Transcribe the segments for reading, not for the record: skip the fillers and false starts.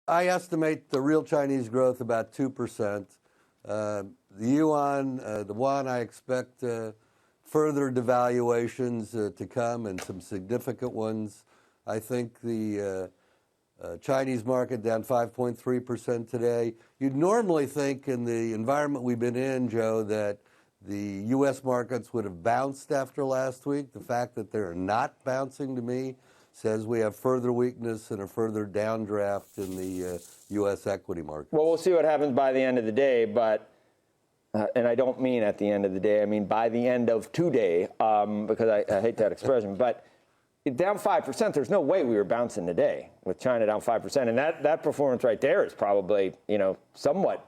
I estimate the real Chinese growth about 2%. The yuan, the yuan, I expect further devaluations to come, and some significant ones. I think the Chinese market down 5.3% today. You'd normally think in the environment we've been in, Joe, that the U.S. markets would have bounced after last week. The fact that they're not bouncing, to me, says we have further weakness and a further downdraft in the U.S. equity market. Well, we'll see what happens by the end of the day, but, and I don't mean at the end of the day, I mean by the end of today, because I hate that expression, but down 5%, there's no way we were bouncing today with China down 5%. And that performance right there is probably, somewhat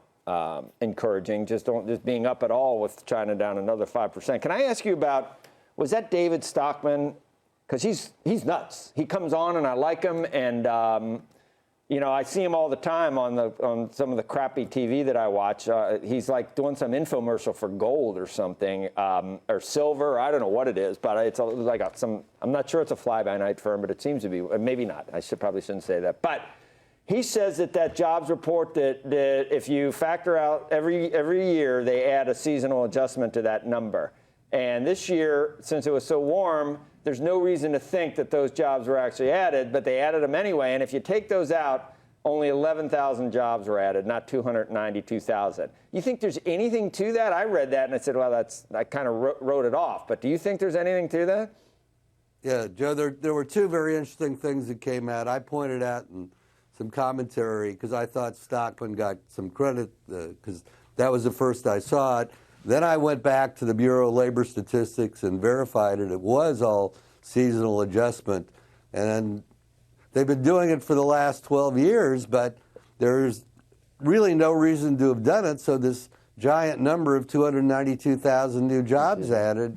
encouraging, just being up at all with China down another 5%. Can I ask you about, was that David Stockman? Because he's nuts. He comes on and I like him, and I see him all the time on some of the crappy TV that I watch. He's like doing some infomercial for gold or something, or silver. I don't know what it is, but it's like I'm not sure it's a fly-by-night firm, but it seems to be. Maybe not. I probably shouldn't say that. But he says that jobs report that if you factor out every year, they add a seasonal adjustment to that number. And this year, since it was so warm, there's no reason to think that those jobs were actually added, but they added them anyway. And if you take those out, only 11,000 jobs were added, not 292,000. You think there's anything to that? I read that and I said, well, I kind of wrote it off. But do you think there's anything to that? Yeah, Joe, there were two very interesting things that came out. I pointed out in some commentary, because I thought Stockman got some credit, because that was the first I saw it. Then I went back to the Bureau of Labor Statistics and verified it. It was all seasonal adjustment. And they've been doing it for the last 12 years, but there's really no reason to have done it. So this giant number of 292,000 new jobs added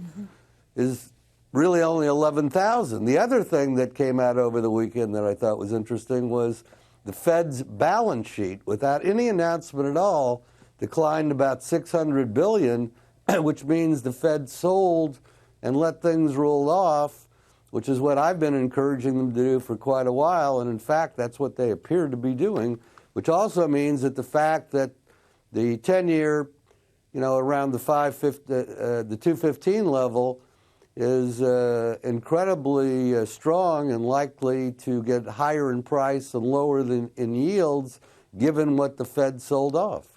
is really only 11,000. The other thing that came out over the weekend that I thought was interesting was the Fed's balance sheet, without any announcement at all, declined about $600 billion, which means the Fed sold and let things roll off, which is what I've been encouraging them to do for quite a while. And in fact, that's what they appear to be doing, which also means that the fact that the 10-year, around the 215 level is incredibly strong and likely to get higher in price and lower in yields, given what the Fed sold off.